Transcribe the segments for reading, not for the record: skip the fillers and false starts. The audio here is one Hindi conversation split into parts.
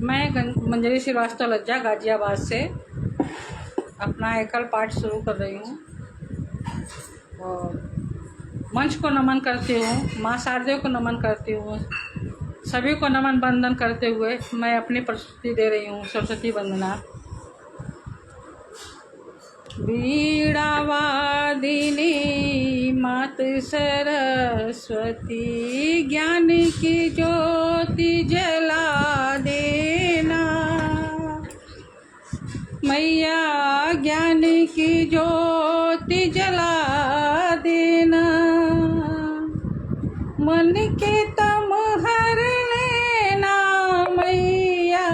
मैं मंजरी श्रीवास्तव लज्जा गाजियाबाद से अपना एकल पाठ शुरू कर रही हूँ और मंच को नमन करती हूँ, माँ शारदेव को नमन करती हूँ, सभी को नमन बंदन करते हुए मैं अपनी प्रस्तुति दे रही हूँ। सरस्वती वंदना। वीणावादिनी मात सरस्वती, ज्ञान की ज्योति जला देना मैया, ज्ञान की ज्योति जला देना। मन के तम हर लेना मैया,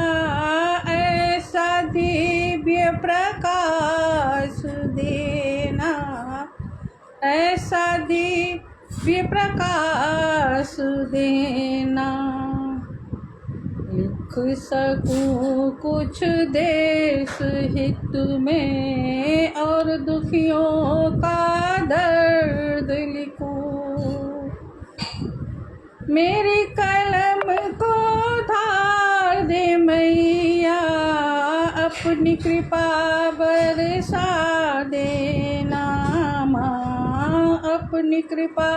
ऐसा दिव्य प्रकाश देना, ऐसा दिव्य प्रकाश देना। लिख सकूं कुछ देश हित में और दुखियों का दर्द लिखूं। मेरी कलम को धार दे मैया, अपनी कृपा बरसा देना माँ, अपनी कृपा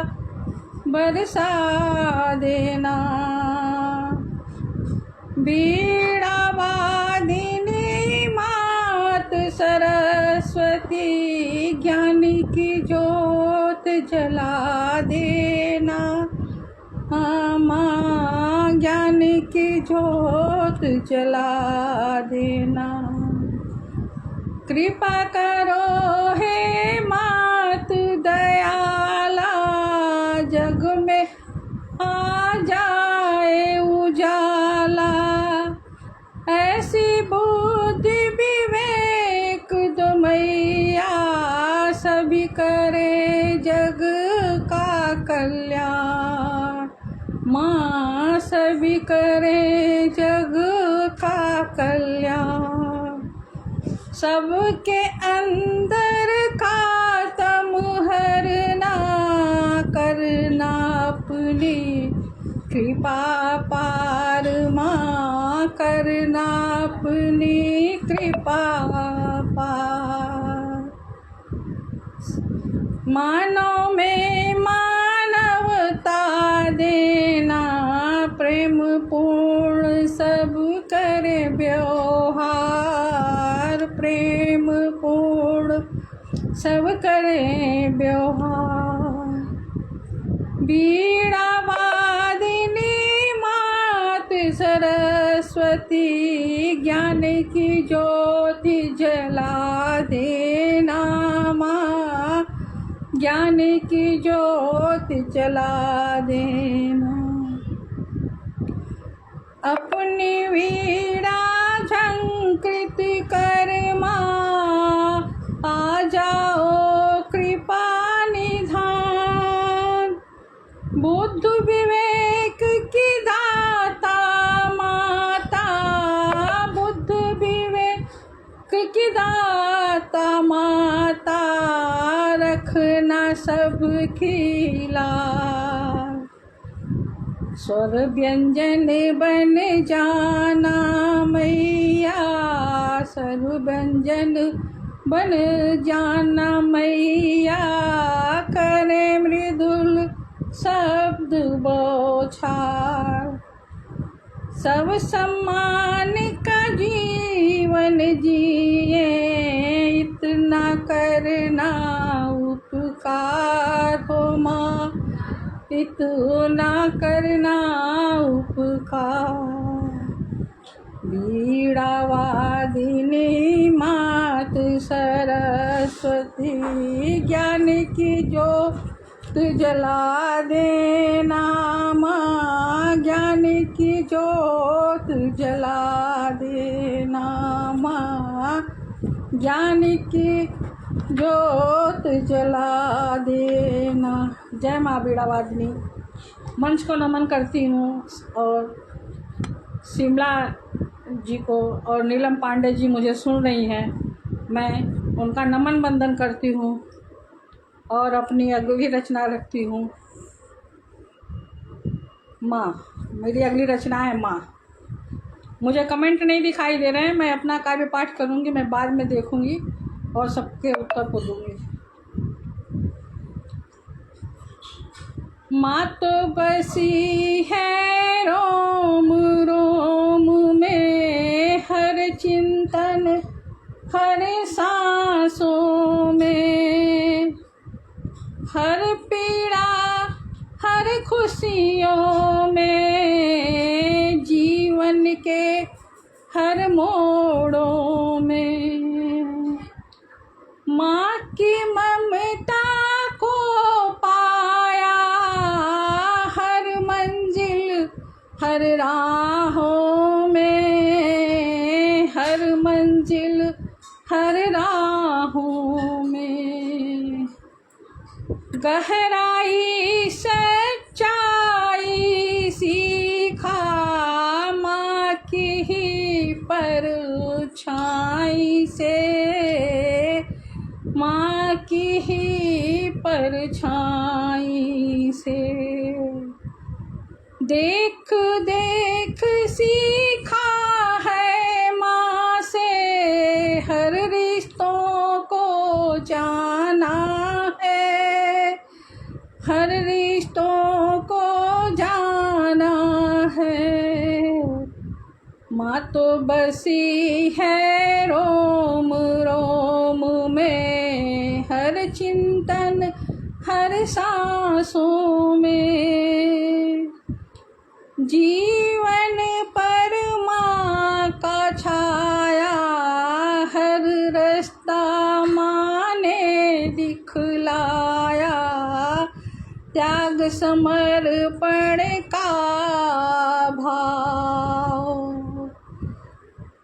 बरसा देना। वीणावादिनी मात सरस्वती, ज्ञान की ज्योत जला देना माँ, ज्ञान की ज्योत जला देना। कृपा करो हे मात दयाला, जग में आ जाए उजाला। ऐसी बुद्धि विवेक दो मैया, सभी करे जग का कल्याण माँ, सभी करे जग का कल्याण। सबके अंदर का तम हरना, करना अपनी कृपा पार माँ, करना अपनी कृपा पार। मानव में मानवता देना, प्रेम पूर्ण सब करे व्यवहार, प्रेम पूर्ण सब करे व्यवहार। वीणावादिनी मात सरस्वती, ज्ञान की ज्योति जला देना माँ, ज्ञान की ज्योति जला देना। अपनी वीणा झंकृत कर माँ, आ जाओ कृपा निधान। बुद्ध विवेक की दाता माता, बुद्ध विवेक की दाता माता, रखना सबकी लाज। स्वर व्यंजन बन जाना मैया, स्वर व्यंजन बन जाना मैया, करे मृदुल शब्द बौछार। सब सम्मान का जीवन जिए, इतना करना उपकार हो माँ, इतना करना उपकार। वीणावादिनी मात सरस्वती, ज्ञान की ज्योत जला देना माँ, ज्ञान की ज्योत जला देना माँ, ज्ञान की ज्योत जला देना। जय माँ वीणावादिनी। मंच को नमन करती हूँ और शिमला जी को और नीलम पांडे जी मुझे सुन रही हैं, मैं उनका नमन बंदन करती हूँ और अपनी अगली रचना रखती हूँ। माँ, मेरी अगली रचना है माँ। मुझे कमेंट नहीं दिखाई दे रहे हैं। मैं अपना काव्य पाठ करूँगी, मैं बाद में देखूँगी और सबके उत्तर को दूँगी। माँ तो बसी है रोम रोम में, हर चिंतन हर सांसों में, हर पीड़ा हर खुशियों में, जीवन के हर मोड़ों में। माँ की ममता को पाया हर मंजिल हर राहों में, हर मंजिल हर राहों में। गहराई सच्चाई सीखा माँ की ही परछाई से, माँ की ही परछाई से। देख देख सीखा है माँ से, हर रिश्तों को जाना है, हर रिश्तों को जाना है। माँ तो बसी है रोम रोम में, हर चिंतन हर सांसों में। जीवन पर माँ का छाया हर रास्ता माँ ने दिखलाया, त्याग समर्पण का भाव।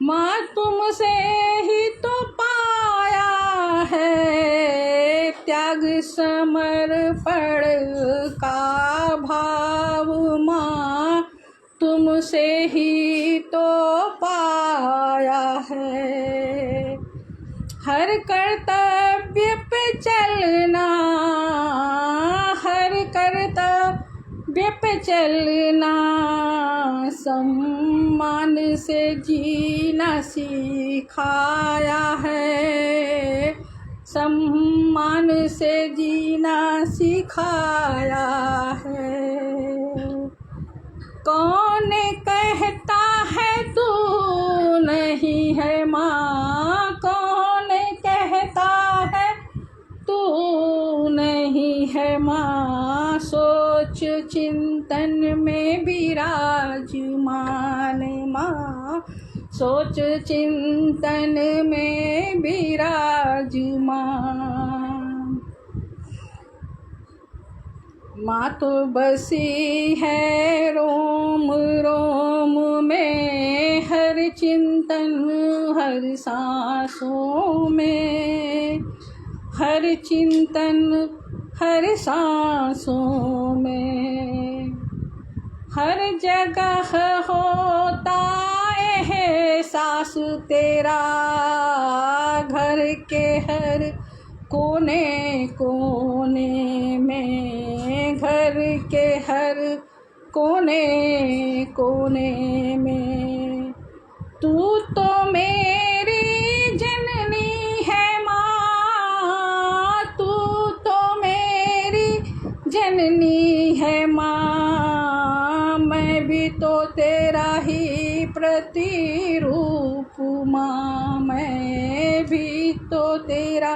माँ तुमसे ही तो पाया है, त्याग समर्पण का भाव। माँ तुमसे ही तो पाया है। हर कर्तव्य पे चलना, हर कर्तव्य पे चलना, सम्मान से जीना सिखाया है, सम्मान से जीना सिखाया है। कौन कहता है तू नहीं है माँ, कौन कहता है तू नहीं है माँ। सोच चिंतन में विराजमान माँ, सोच चिंतन में विराजमान। माँ तो बसी है रोम रोम में, हर चिंतन हर सांसों में, हर चिंतन हर सांसों में। हर जगह होता एहसास तेरा, घर के हर कोने कोने में, घर के हर कोने कोने में। तू तो मेरी जननी है माँ, तू तो मेरी जननी है माँ। मैं भी तो तेरा ही प्रतिरूप माँ, मैं भी तो तेरा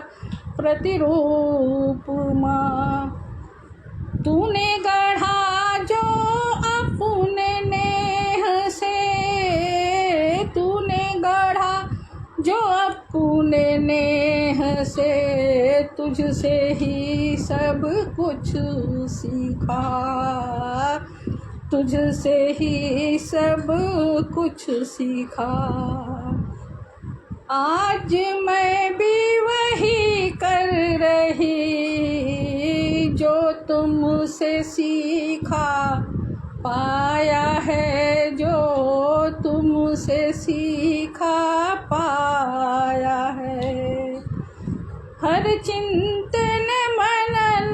प्रतिरूप माँ। तूने गढ़ा जो अपने नेह से, तूने गढ़ा जो अपने नेह से, तुझसे ही सब कुछ सीखा, तुझसे ही सब कुछ सीखा। आज मैं भी वही कर रही जो तुमसे सीखा पाया है, जो तुमसे सीखा पाया है। हर चिंतन मनन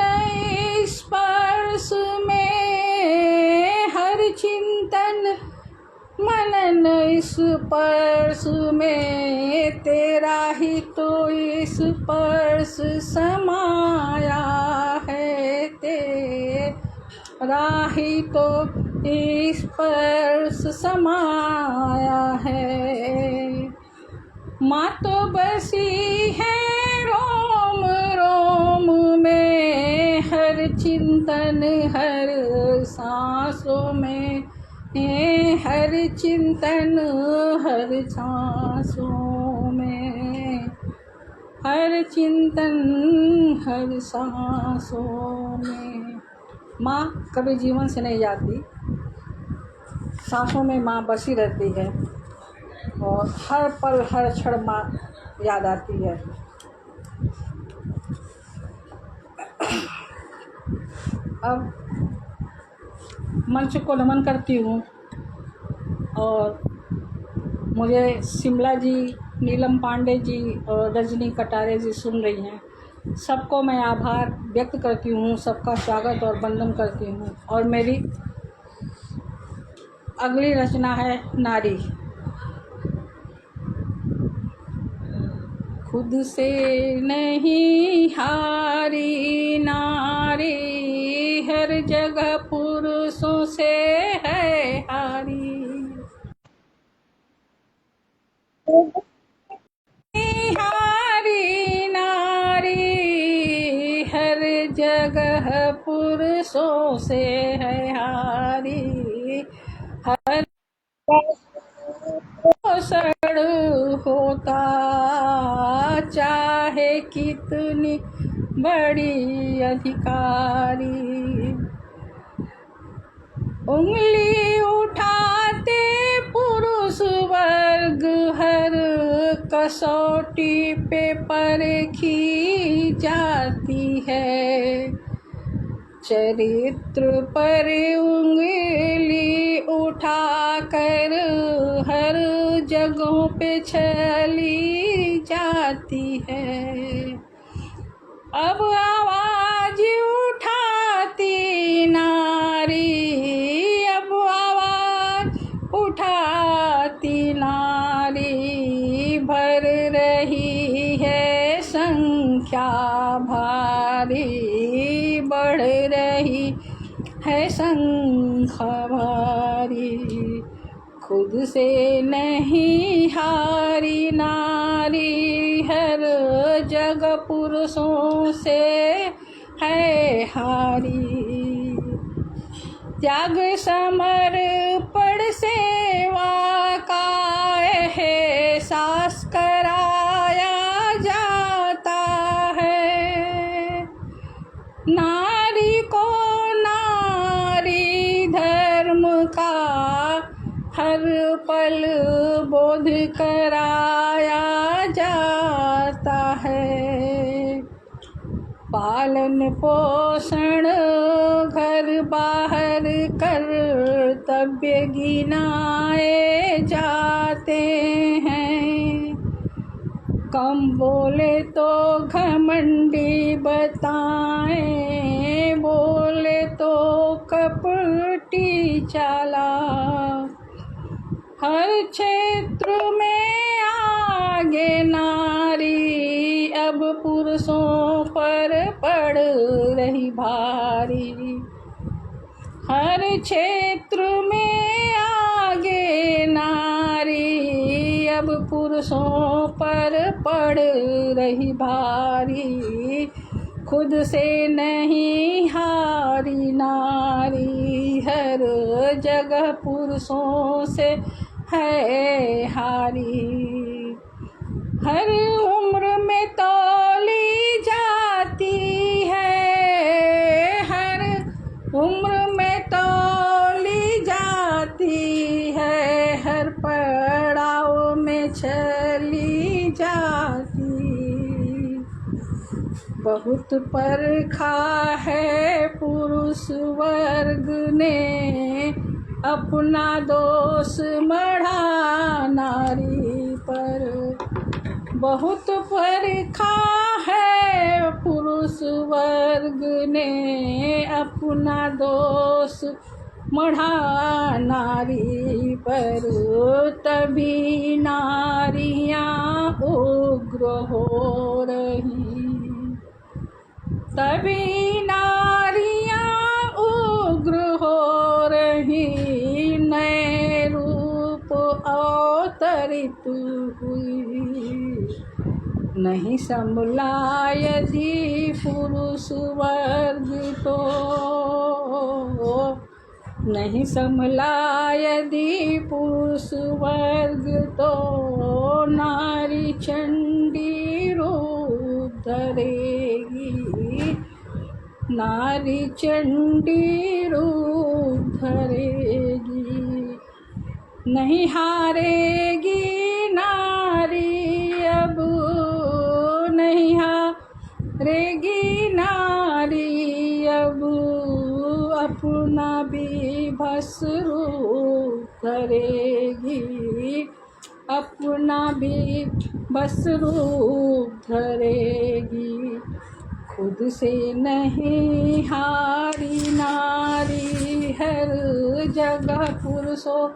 स्पर्श में, हर चिंतन मनन स्पर्श में तेरा ही तो स्पर्श समाया है, तेरा ही तो स्पर्श समाया है। माँ तो बसी है रोम रोम में, हर चिंतन हर सांसों में, हर चिंतन हर सांसों में, हर चिंतन हर सांसों में। माँ कभी जीवन से नहीं जाती, सांसों में माँ बसी रहती है और हर पल हर क्षण माँ याद आती है। अब मंच को नमन करती हूँ और मुझे शिमला जी, नीलम पांडे जी और रजनी कटारे जी सुन रही हैं। सबको मैं आभार व्यक्त करती हूँ, सबका स्वागत और वंदन करती हूँ। और मेरी अगली रचना है नारी। खुद से नहीं हारी नारी, हर जगह पुरुषों से है हारी। हारी नारी, हर जगह पुरुषों से है हारी। हर शरण होता चाहे कितनी बड़ी अधिकारी, उंगली उठाते पुरुष वर्ग हर कसौटी पे परखी जाती है। चरित्र पर उंगली उठाकर हर जगहों पे चली जाती है। अब आवाज उठाती नारी, अब आवाज उठाती नारी, भर रही है संख्या भारी, बढ़ रही है संख्या भारी। खुद से नहीं हारी नारी, हर जगह पुरुषों से है हारी। त्याग समर्पण सेवा का एहसास कराया जाता है। नारी को नारी धर्म का हर पल बोध कराया जाता है। पालन पोषण घर बाहर कर्तव्य गिनाए जाते हैं। कम बोले तो घमंडी बताएं, बोले तो कपटी चालाक। हर क्षेत्र में आगे नारी, अब पुरुषों पर पड़ रही भारी। हर क्षेत्र में आगे नारी, अब पुरुषों पर पड़ रही भारी। खुद से नहीं हारी नारी, हर जगह पुरुषों से है हारी। हर उम्र में तौली जाती है, हर उम्र में तौली जाती है, हर पड़ाव में चली जाती। बहुत परखा है पुरुष वर्ग ने, अपना दोष मढ़ा नारी पर। बहुत परखा है पुरुष वर्ग ने, अपना दोष मढ़ा नारी पर, तभी नारियां उग्र हो रही, तभी नारियां उग्र हो रही, नए रूप अवतरित हुई। नहीं संभला यदि पुरुष वर्ग तो, नहीं संभला यदि पुरुष वर्ग तो, नारी चंडी रूप धरेगी, नारी चंडी रूप धरेगी। नहीं हारेगी नारी अब, नहीं हारेगी नारी अब, अपना भी भस्म रूप धरेगी, अपना भी भस्म रूप धरेगी। खुद से नहीं हारी नारी, हर जगह पुरुषों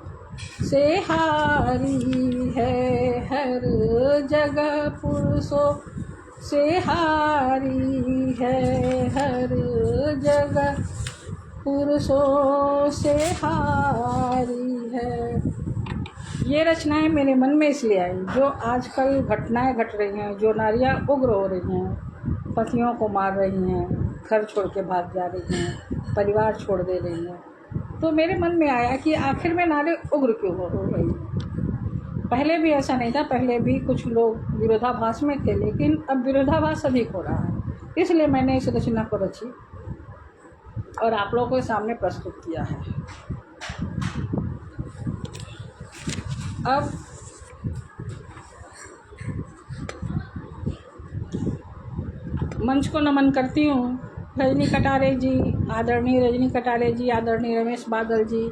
से हारी है, हर जगह पुरुषों से हारी है, हर जगह पुरुषों से हारी है। ये रचनाएं मेरे मन में इसलिए आई, जो आजकल घटनाएं घट रही हैं, जो नारियां उग्र हो रही हैं, पतियों को मार रही हैं, घर छोड़ के भाग जा रही हैं, परिवार छोड़ दे रही हैं, तो मेरे मन में आया कि आखिर में नारी उग्र क्यों हो रही है। पहले भी ऐसा नहीं था, पहले भी कुछ लोग विरोधाभास में थे, लेकिन अब विरोधाभास अधिक हो रहा है। इसलिए मैंने इस रचना को रची और आप लोगों के सामने प्रस्तुत किया है। अब मंच को नमन करती हूँ रजनी कटारे जी, आदरणीय रजनी कटारे जी, आदरणीय रमेश बादल जी,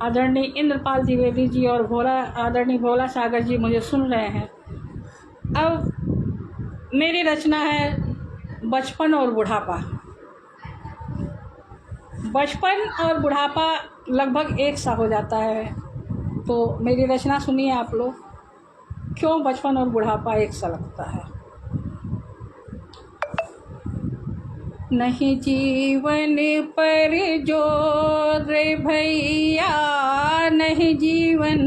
आदरणीय इंद्रपाल द्विवेदी जी और आदरणीय भोला सागर जी मुझे सुन रहे हैं। अब मेरी रचना है बचपन और बुढ़ापा। बचपन और बुढ़ापा लगभग एक सा हो जाता है, तो मेरी रचना सुनिए आप लोग, क्यों बचपन और बुढ़ापा एक सा लगता है। नहीं जीवन पर जोर रे भैया, नहीं जीवन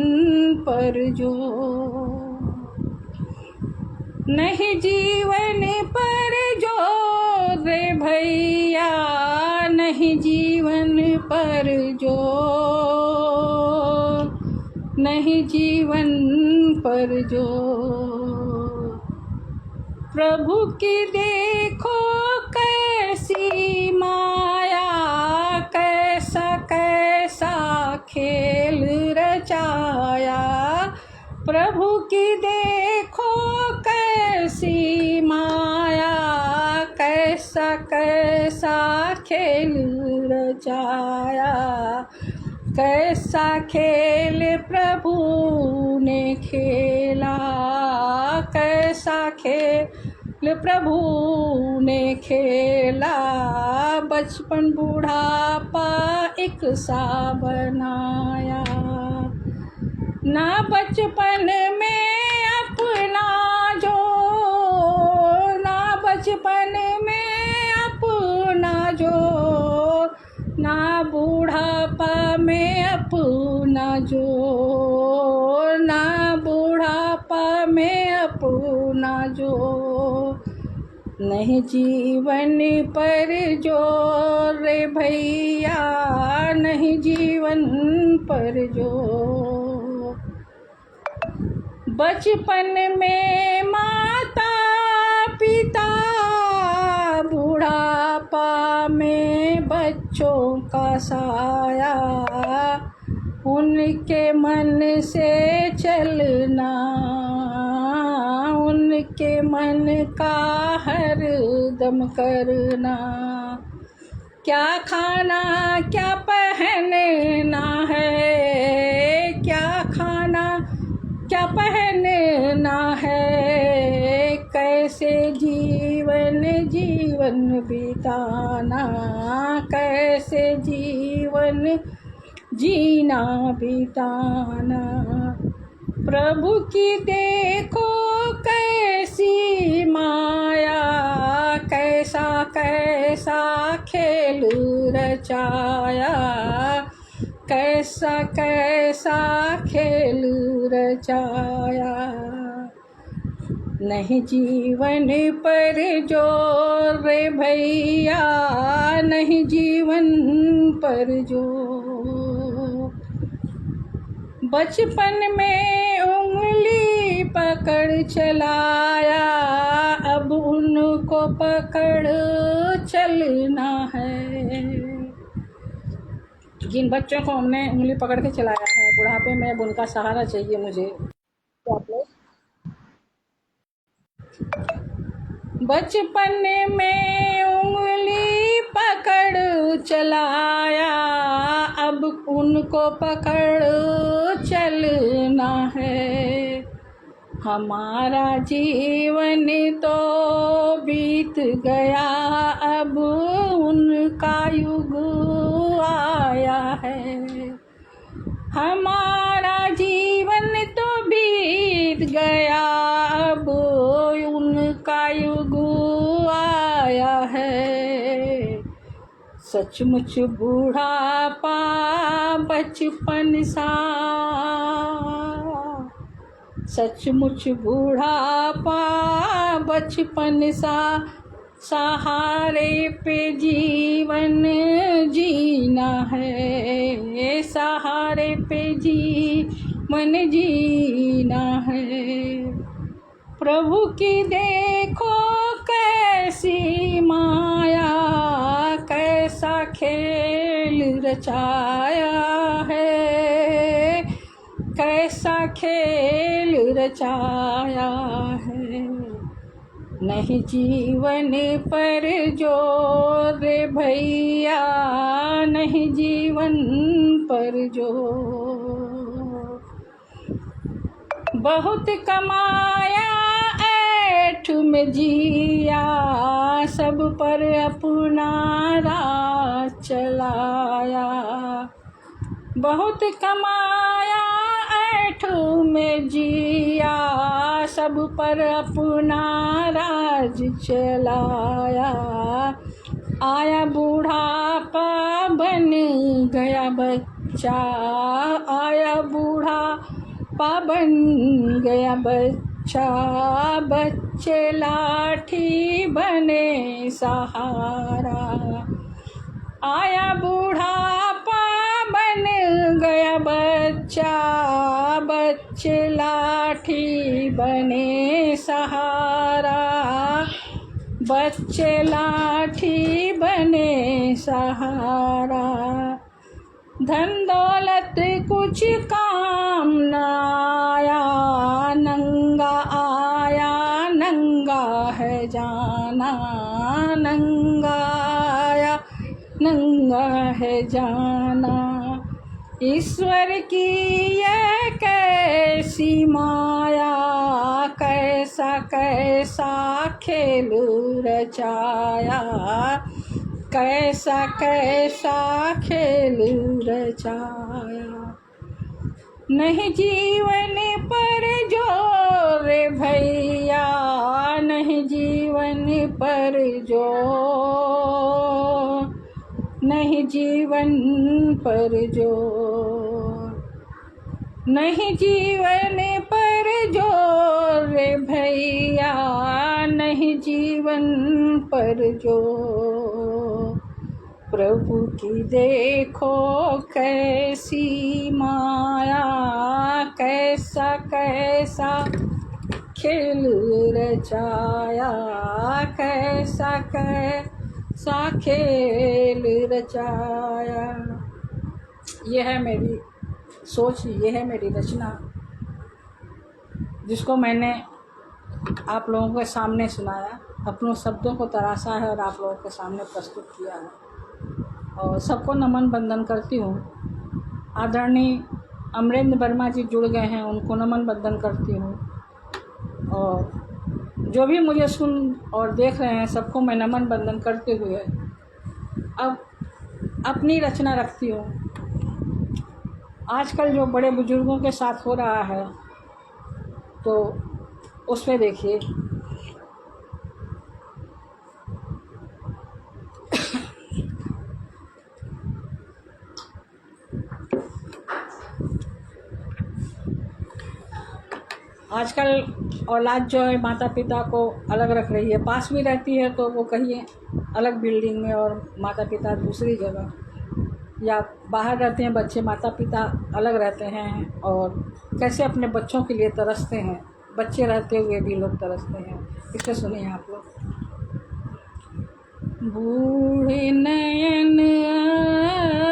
पर जोर, नहीं जीवन पर जोर रे भैया, नहीं जीवन पर जोर, नहीं जीवन पर जोर। प्रभु की देखो कैसी माया, कैसा कैसा खेल रचाया, प्रभु की देखो कैसी माया, कैसा कैसा खेल रचाया, कैसा खेल प्रभु ने खेला, कैसा खेल प्रभु ने खेला, बचपन बुढ़ापा एक सा बनाया। ना बचपन में अपना जो, ना बचपन में अपना जो, ना बुढ़ापा में अपना जो, ना बुढ़ापा में अपना जो। नहीं जीवन पर जोर रे भैया, नहीं जीवन पर जोर। बचपन में माता पिता, बुढ़ापा में बच्चों का साया, उनके मन से चलना, उनके मन का हर दम करना। क्या खाना क्या पहनना है, क्या खाना क्या पहनना है, कैसे जीवन जीवन बिताना, कैसे जीवन जीना बिताना। प्रभु की देखो कैसी माया, कैसा कैसा खेल रचाया, कैसा कैसा खेल रचाया। नहीं जीवन पर जोर रे भैया, नहीं जीवन पर जोर। बचपन में उंगली पकड़ चलाया, अब उनको पकड़ चलना है। जिन बच्चों को हमने उंगली पकड़ के चलाया है, बुढ़ापे में अब उनका सहारा चाहिए मुझे। बचपन में उंगली पकड़ चलाया, अब उनको पकड़ चलना है। हमारा जीवन तो बीत गया, अब उनका युग आया है। हमारा जीवन तो बीत गया, अब उनका युग आया है। सचमुच बूढ़ापा बचपन सा, सचमुच बूढ़ापा बचपन सा, सहारे पे जीवन जीना है, सहारे पे जीवन जीना है। प्रभु की देखो कैसी माया, कैसा खेल रचाया है, कैसा खेल रचाया है। नहीं जीवन पर जोर रे भैया, नहीं जीवन पर जोर। बहुत कमाया ऐठ में जिया, सब पर अपना राज चलाया। बहुत कमाया ऐठ में जिया, सब पर अपना राज चलाया। आया बूढ़ापा बन गया बच्चा, आया बूढ़ापा बन गया बच्चा। बच्चे लाठी बने सहारा, आया बूढ़ापा बन गया बच्चा। बच्चे लाठी बने सहारा, बच्चे लाठी बने सहारा। धन दौलत कुछ काम न आया, नंगा आया नंगा है जाना, नंगा आया नंगा है जाना। ईश्वर की ये कैसी माया, कैसा कैसा खेल रचाया, कैसा कैसा खेल रचाया। नहीं जीवन पर जोर रे भैया, नहीं जीवन पर जोर, नहीं जीवन पर जोर। नहीं जीवन पर जोर रे भैया, नहीं जीवन पर जोर। प्रभु की देखो कैसी माया, कैसा कैसा खेल रचाया, कैसा कैसा खेल रचाया। यह है मेरी सोच, ये है मेरी रचना, जिसको मैंने आप लोगों के सामने सुनाया, अपनों शब्दों को तराशा है और आप लोगों के सामने प्रस्तुत किया है। और सबको नमन बंदन करती हूँ। आदरणीय अमरेंद्र वर्मा जी जुड़ गए हैं, उनको नमन बंदन करती हूँ। और जो भी मुझे सुन और देख रहे हैं, सबको मैं नमन बंदन करते हुए अब अपनी रचना रखती हूँ। आजकल जो बड़े बुजुर्गों के साथ हो रहा है, तो उस पे देखिए। आजकल औलाद जो है माता पिता को अलग रख रही है, पास भी रहती है तो वो कहीं अलग बिल्डिंग में और माता पिता दूसरी जगह, या बाहर रहते हैं बच्चे, माता पिता अलग रहते हैं, और कैसे अपने बच्चों के लिए तरसते हैं, बच्चे रहते हुए भी लोग तरसते हैं। इसे सुनिए आप लोग। बूढ़े नयन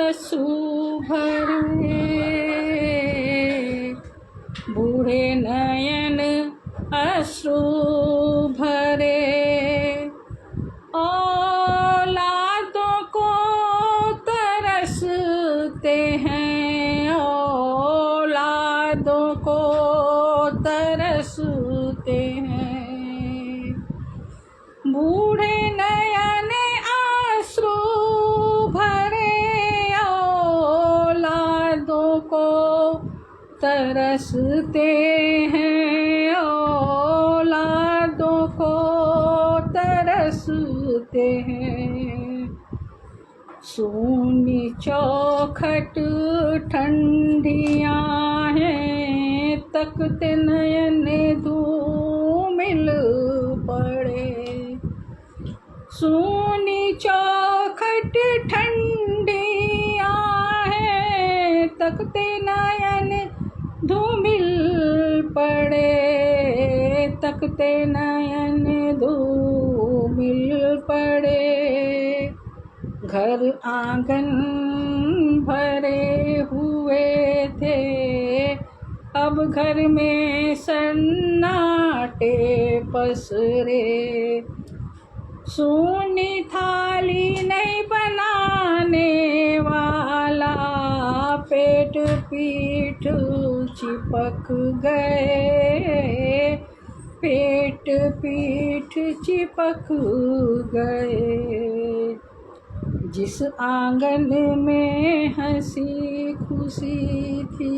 आंसू भरे, बूढ़े नयन अश्रु भरे, औलादों को तरसते हैं, औलादों को तरसते हैं। बूढ़े नयन आंसू भरे, औलादों को तरसते हैं, औलादों को तरसते हैं। सूनी चौखट ठंडियाँ हैं, तकते नयन धूमिल पड़े। सूनी चौखट ठंडियाँ हैं, तकते नयन धूमिल पड़े, तकते नयन धूमिल पड़े। घर आंगन भरे हुए थे, अब घर में सन्नाटे पसरे। सूनी थाली नहीं बनाने वाला, पेट पीठ चिपक गए, पेट पीठ चिपक गए। जिस आंगन में हंसी खुशी थी,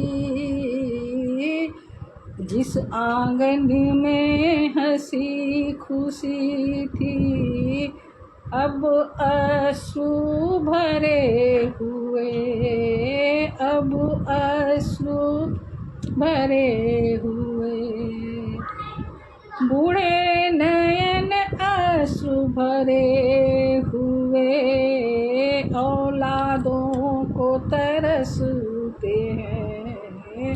जिस आंगन में हंसी खुशी थी, अब अश्रु भरे हुए, अब अश्रु भरे हुए। बूढ़े नयन अश्रु भरे हुए, औलादों को तरसते हैं,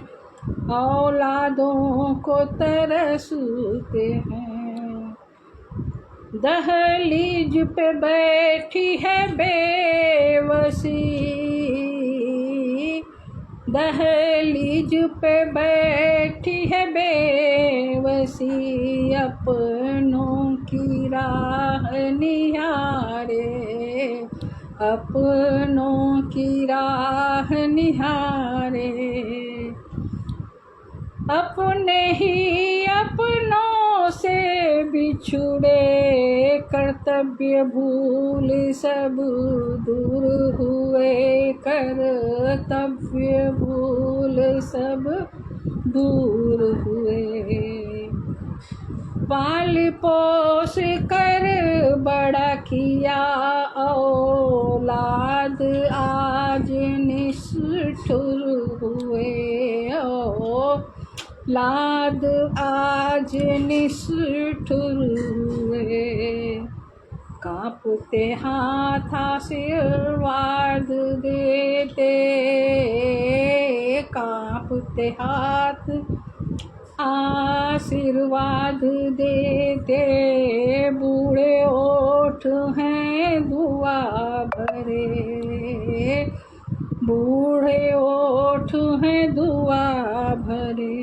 औलादों को तरसते हैं। दहलीज पे बैठी है बेवसी, दहलीज पे बैठी है बेवसी, अपनों की राह निहारे, अपनों की राह निहारे। अपने ही अपनों से बिछुड़े, कर्तव्य भूल सब दूर हुए, कर्तव्य भूल सब दूर हुए। पाल पोस कर बड़ा किया औलाद, आज निष्ठुर हुए, औलाद आज निष्ठुर हुए। कांपते हाथ आशीर्वाद देते, कांपते हाथ आशीर्वाद देते, बूढ़े ओठ हैं दुआ भरे, बूढ़े ओठ हैं दुआ भरे।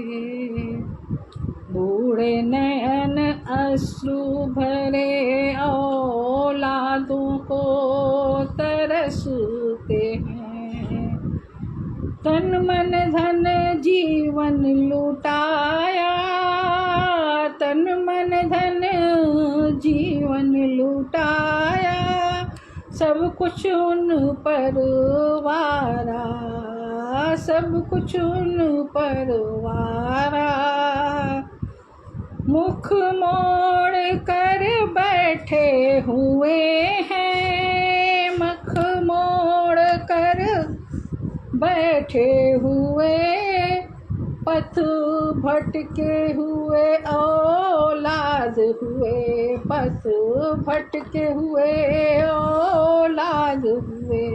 बूढ़े नयन अश्रु भरे, औलादों को तरसते हैं। तन मन धन जीवन लुटाया, तन मन धन जीवन लुटाया, सब कुछ उन पर वारा, सब कुछ उन पर वारा। मुख मोड़ कर बैठे हुए हैं, मुख मोड़ कर बैठे हुए, पथ भटके हुए औलाद हुए, पथ भटके हुए औलाद हुए।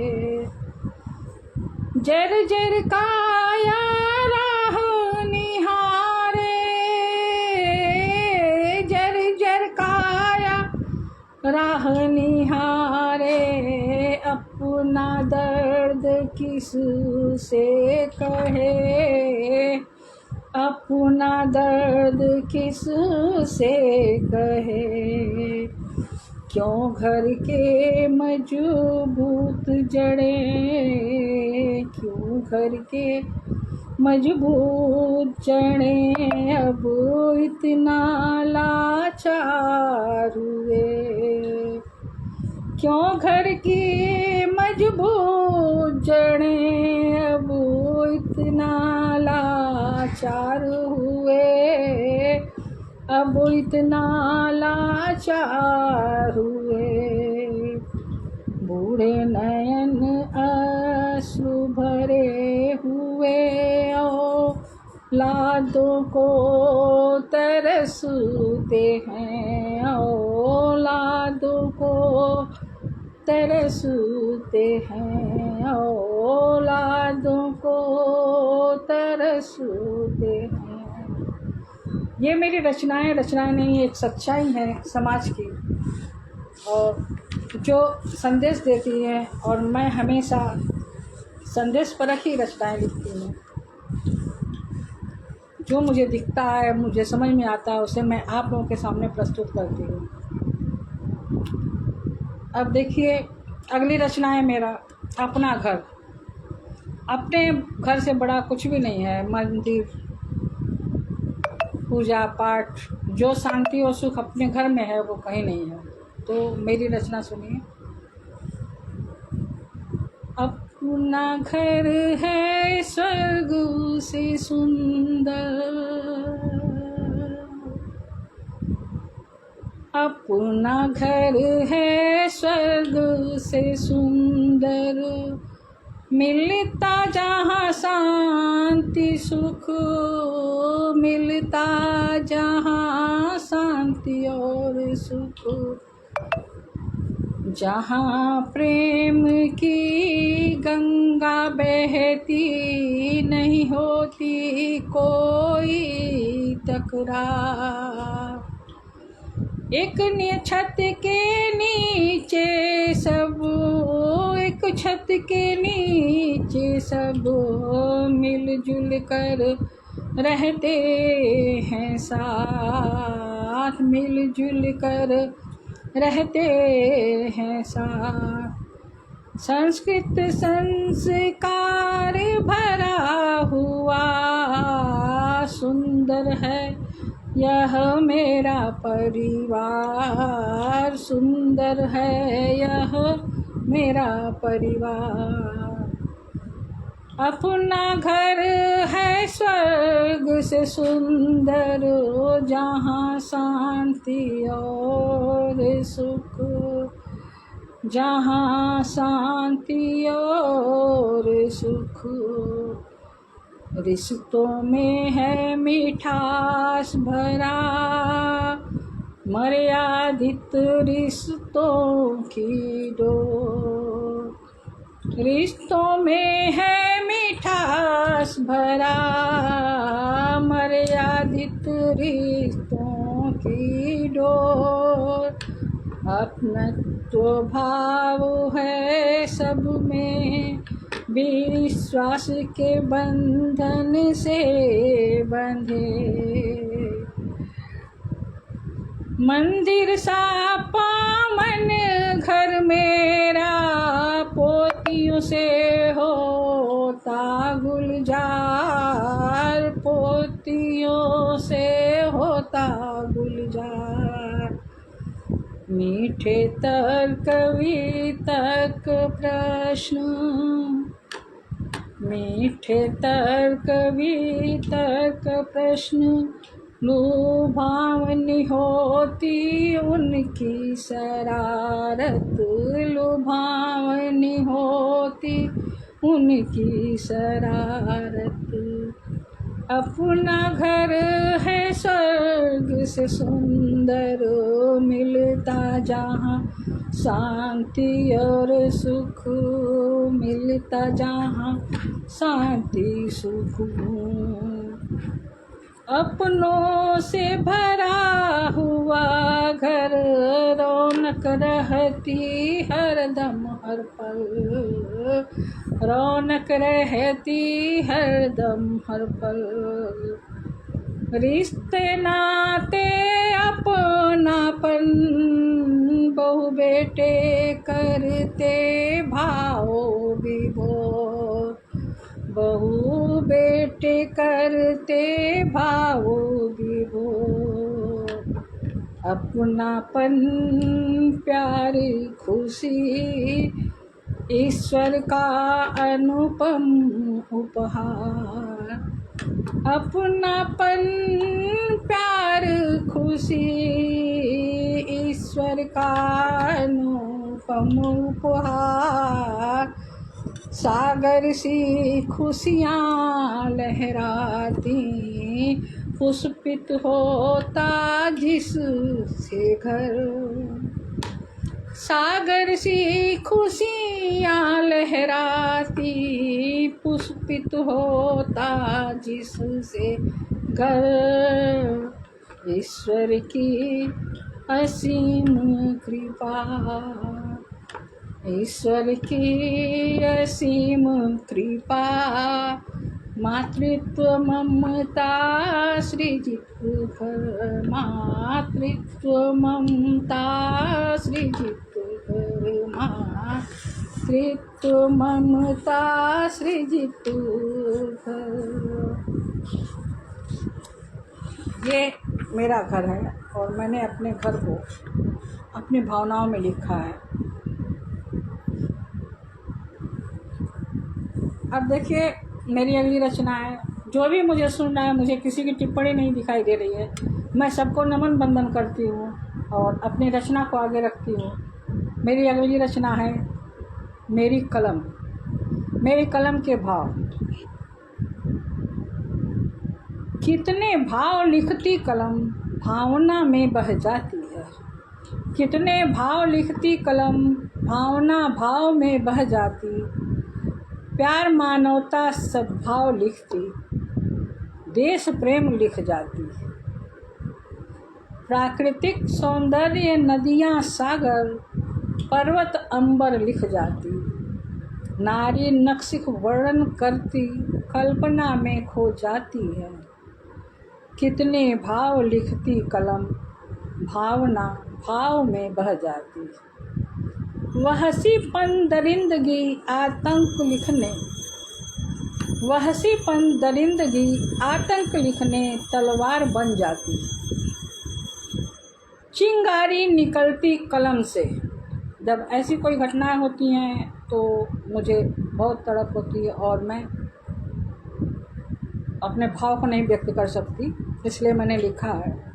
जर्जर काया राह निहारे, जर्जर काया राह निहारे, अपना दर्द किस से कहे, अपना दर्द किस से कहे। क्यों घर के मजबूत जड़ें, क्यों घर के मजबूत जड़ें अब इतना लाचार हुए। क्यों घर की मजबूत जड़ें अब इतना लाचार हुए, अब इतना लाचार हुए। बूढ़े नयन आंसू भरे हुए औलादों को तरसते हैं, औलादों को तरसते हैं, औलादों को तरसते हैं। ये मेरी रचनाएं नहीं, एक सच्चाई है समाज की और जो संदेश देती है। और मैं हमेशा संदेश परक ही रचनाएं लिखती हूँ। जो मुझे दिखता है, मुझे समझ में आता है, उसे मैं आप लोगों के सामने प्रस्तुत करती हूँ। अब देखिए अगली रचना है मेरा अपना घर। अपने घर से बड़ा कुछ भी नहीं है। मंदिर, पूजा पाठ, जो शांति और सुख अपने घर में है वो कहीं नहीं है। तो मेरी रचना सुनिए। अपना घर है स्वर्ग से सुंदर, अपना घर है स्वर्ग से सुंदर, मिलता जहाँ शांति सुख, मिलता जहाँ शांति और सुख, जहाँ प्रेम की गंगा बहती, नहीं होती कोई तकरार। एक छत के नीचे सब, एक छत के नीचे सब मिलजुल कर रहते हैं साथ, मिलजुल कर रहते हैं साथ। संस्कृत संस्कार भरा हुआ सुंदर है यह मेरा परिवार, सुंदर है यह मेरा परिवार। अपना घर है स्वर्ग से सुंदर, जहाँ शांति और सुख, जहाँ शांति और सुख। रिश्तों में है मिठास भरा, मर्यादित रिश्तों की डोर। रिश्तों में है मिठास भरा, मर्यादित रिश्तों की डोर। अपनत्व भाव है सब में, विश्वास के बंधन से बंधे। मंदिर सा पावन घर मेरा, पोतियों से होता गुलजार, पोतियों से होता गुलजार। मीठे तर्क वितर्क प्रश्न, मीठे तर्क वितर्क प्रश्न लुभावनी होती उनकी शरारत, लुभावनी होती उनकी शरारत। अपना घर है स्वर्ग से सुंदर, मिलता जहाँ शांति और सुख, मिलता जहाँ शांति सुख। अपनों से भरा हुआ घर, रौनक रहती हरदम हर पल, रौनक रहती हरदम हर पल। रिश्ते नाते अपनापन, बहू बेटे करते भाव विभोर, बहू बेटे करते भाव विभोर। अपनापन प्यार खुशी ईश्वर का अनुपम उपहार। अपनापन प्यार खुशी ईश्वर का अनुपम उपहार। सागर सी खुशियाँ लहराती, पुष्पित होता जिससे घर। सागर सी खुशियाँ लहराती, पुष्पित होता जिससे घर। ईश्वर की असीम कृपा, ईश्वर की असीम कृपा। मातृत्व ममता सृजित घर, मातृत्व ममता सृजित घर, मातृत्व ममता सृजित घर। ये मेरा घर है और मैंने अपने घर को अपनी भावनाओं में लिखा है। अब देखिए मेरी अगली रचना है। जो भी मुझे सुन रहा है, मुझे किसी की टिप्पणी नहीं दिखाई दे रही है। मैं सबको नमन बंदन करती हूँ और अपनी रचना को आगे रखती हूँ। मेरी अगली रचना है मेरी कलम। मेरी कलम के भाव। कितने भाव लिखती कलम, भावना में बह जाती है। कितने भाव लिखती कलम, भावना भाव में बह जाती। प्यार मानवता सद्भाव लिखती, देश प्रेम लिख जाती। प्राकृतिक सौंदर्य नदियाँ सागर, पर्वत अंबर लिख जाती। नारी नक्शिक वर्णन करती, कल्पना में खो जाती है। कितने भाव लिखती कलम, भावना भाव में बह जाती। वहशीपन दरिंदगी आतंक लिखने, वहशीपन दरिंदगी आतंक लिखने तलवार बन जाती। चिंगारी निकलती कलम से। जब ऐसी कोई घटनाएं होती हैं तो मुझे बहुत तड़प होती है और मैं अपने भाव को नहीं व्यक्त कर सकती, इसलिए मैंने लिखा है।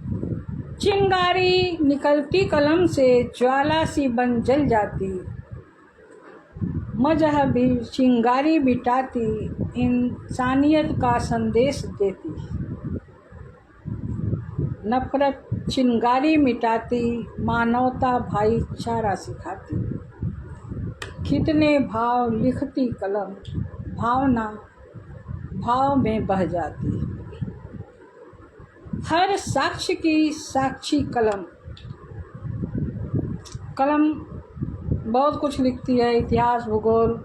चिंगारी निकलती कलम से ज्वाला सी बन जल जाती। मजहबी चिंगारी बिटाती, इंसानियत का संदेश देती। नफरत चिंगारी मिटाती, मानवता भाईचारा सिखाती। कितने भाव लिखती कलम, भावना भाव में बह जाती। हर साक्ष्य की साक्षी कलम। कलम बहुत कुछ लिखती है, इतिहास भूगोल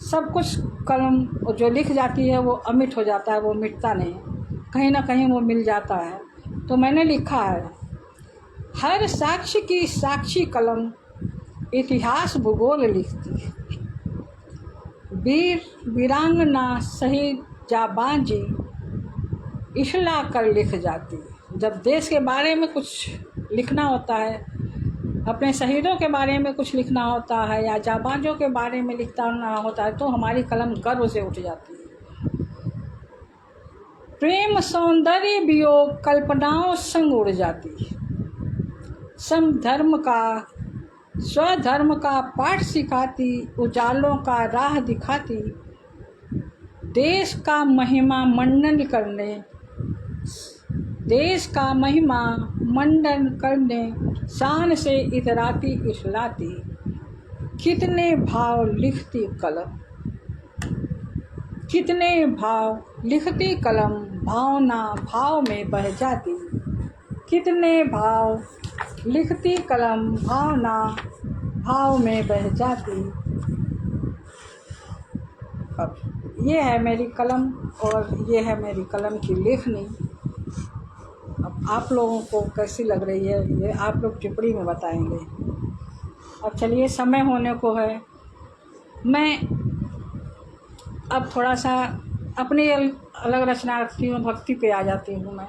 सब कुछ। कलम जो लिख जाती है वो अमिट हो जाता है, वो मिटता नहीं, कहीं ना कहीं वो मिल जाता है। तो मैंने लिखा है, हर साक्ष्य की साक्षी कलम इतिहास भूगोल लिखती। वीर वीरांगना शहीद जाबांजी इशला कर लिख जाती। जब देश के बारे में कुछ लिखना होता है, अपने शहीदों के बारे में कुछ लिखना होता है या जाबाजों के बारे में लिखना होता है तो हमारी कलम गर्व से उठ जाती है। प्रेम सौंदर्य वियोग कल्पनाओं संग उड़ जाती। समधर्म का स्वधर्म का पाठ सिखाती, उजालों का राह दिखाती, देश का महिमा मंडन करने, देश का महिमा मंडन करने शान से इतराती इखलाती। कितने भाव लिखती कलम, कितने भाव लिखती कलम, भावना भाव में बह जाती। कितने भाव लिखती कलम, भावना भाव में बह जाती। अब ये है मेरी कलम और ये है मेरी कलम की लेखनी। अब आप लोगों को कैसी लग रही है ये आप लोग टिप्पणी में बताएंगे। अब चलिए, समय होने को है, मैं अब थोड़ा सा अपनी अलग रचनात्मक भक्ति पे आ जाती हूँ मैं,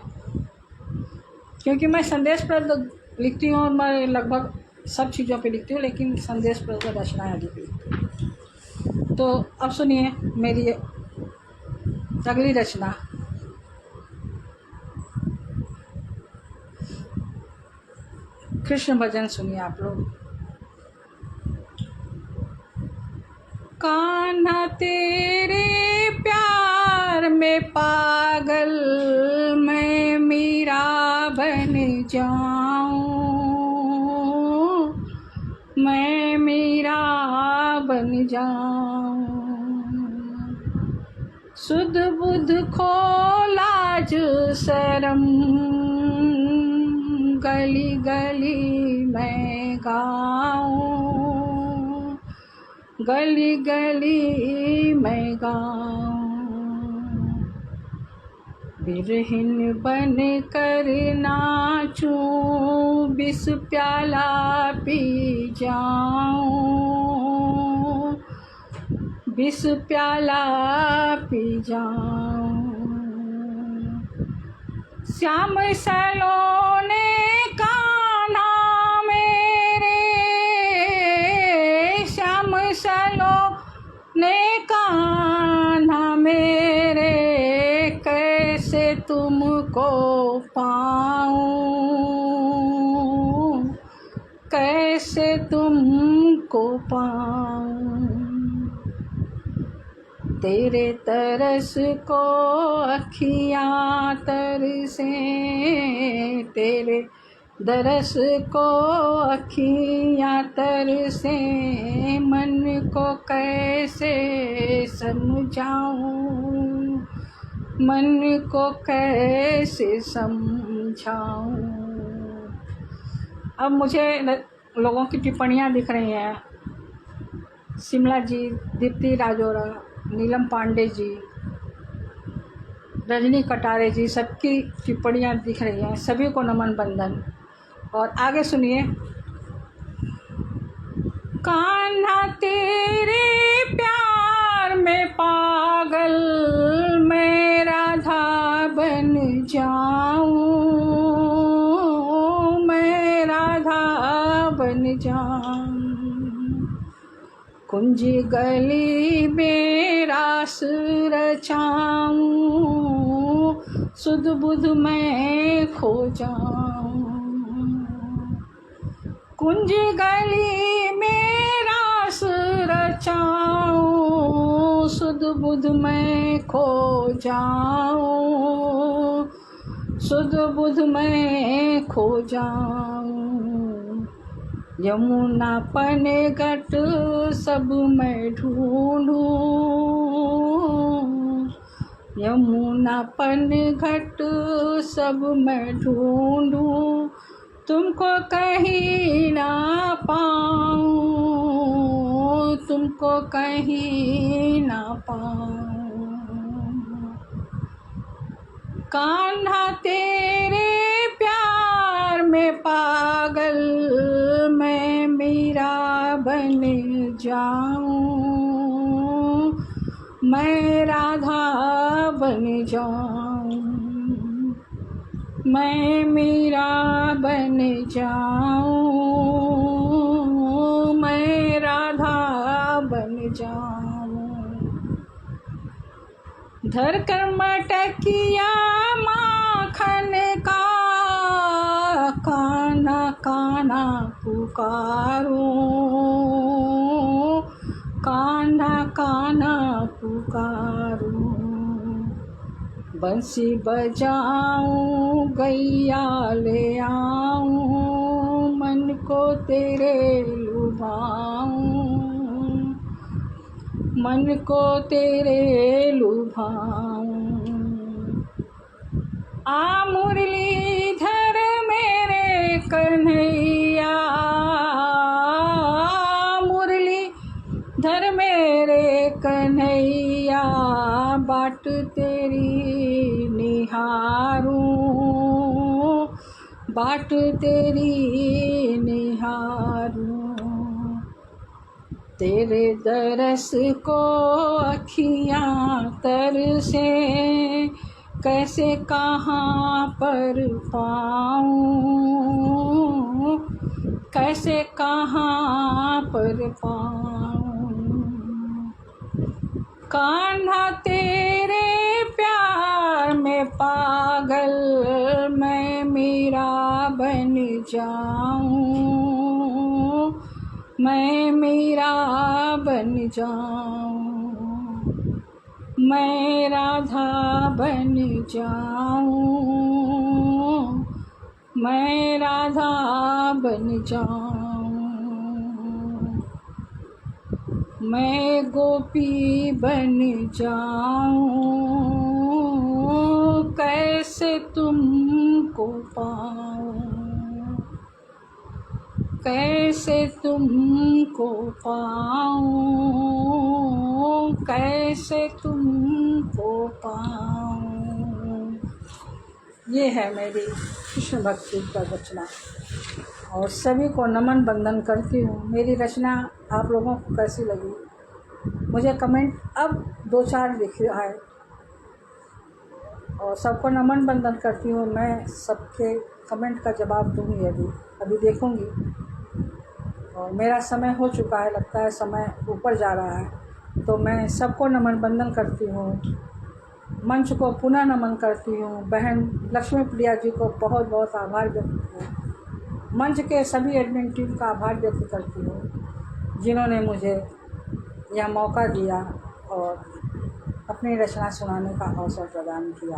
क्योंकि मैं संदेशप्रद लिखती हूँ और मैं लगभग सब चीज़ों पे लिखती हूँ, लेकिन संदेशप्रद रचनाएँ अधिक लिखती हूँ। तो अब सुनिए मेरी अगली रचना। कृष्ण भजन सुनिए आप लोग। कान्हा तेरे प्यार में पागल मैं मीरा बन जाऊं, मैं मीरा बन जाऊं। सुध बुध खो लाज शरम, गली गली मैं गाऊं, गली गली मैं गाऊं। बिरहिन बन कर नाचूं, बिस प्याला पी जाऊं, बिस प्याला पी जाऊं। श्याम सलोने कान्हा मेरे, श्याम सलोने कान्हा मेरे, कैसे तुमको पाऊं, कैसे तुमको पाऊं। तेरे तरस को अखियाँ तरसे, तेरे दरस को अखियाँ तरसे, मन को कैसे समझाऊं, मन को कैसे समझाऊं। अब मुझे लोगों की टिप्पणियाँ दिख रही हैं। शिमला जी, दीप्ति राजौरा, नीलम पांडे जी, रजनी कटारे जी, सबकी टिप्पणियाँ दिख रही हैं। सभी को नमन बंदन। और आगे सुनिए। कान्हा तेरे प्यार में पागल मैं राधा बन जाऊं, मैं राधा बन जाऊं। कुंज गली में रास रचाऊं, सुध बुध मैं खो जाऊं। कुंज गली में रास रचाऊं, सुध बुध मैं खो जाऊं, सुध बुध मैं खो जाऊं। यमुना पन घट सब मैं ढूंढूं, यमुना पन घट सब मैं ढूंढूं, तुमको कहीं ना पाऊं, तुमको कहीं ना पाऊं। कान्हा तेरे प्यार में पागल मैं मीरा बन जाऊं, मैं राधा बन जाऊं, मैं मीरा बन जाऊं, धर कर मटकिया माखन का, काना काना पुकारूं, कान्हा कान्हा पुकारूं। बंसी बजाऊं गैया ले आऊं, मन को तेरे लुभाऊं, मन को तेरे लुभाऊं। आ मुरलीधर मेरे कन्हैया, मुरलीधर मेरे कन्हैया, बाट तेरी निहारूं, बाट तेरी निहारूं। तेरे दरस को अखियाँ तरसे, कैसे कहाँ पर पाऊँ, कैसे कहाँ पर पाऊँ। कान्हा तेरे प्यार में पागल, मैं मीरा बन जाऊँ, मैं मीरा बन जाऊँ, मैं राधा बन जाऊँ, मैं राधा बन जाऊँ, मैं गोपी बन जाऊँ, कैसे तुमको पाऊँ, कैसे तुमको पाऊँ, कैसे तुमको पाऊँ। ये है मेरी कृष्ण भक्ति का रचना और सभी को नमन बंदन करती हूँ। मेरी रचना आप लोगों को कैसी लगी मुझे कमेंट अब 2-4 लिख रहा है और सबको नमन बंदन करती हूँ। मैं सबके कमेंट का जवाब दूँगी, अभी देखूँगी। और मेरा समय हो चुका है, लगता है समय ऊपर जा रहा है, तो मैं सबको नमन बंदन करती हूँ। मंच को पुनः नमन करती हूँ। बहन लक्ष्मी प्रिया जी को बहुत बहुत आभार व्यक्त करती हूँ। मंच के सभी एडमिन टीम का आभार व्यक्त करती हूँ जिन्होंने मुझे यह मौका दिया और अपनी रचना सुनाने का अवसर प्रदान किया।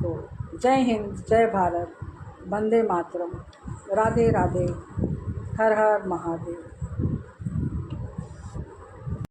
तो जय हिंद, जय भारत, वंदे मातरम, राधे राधे, हर हर महादेव।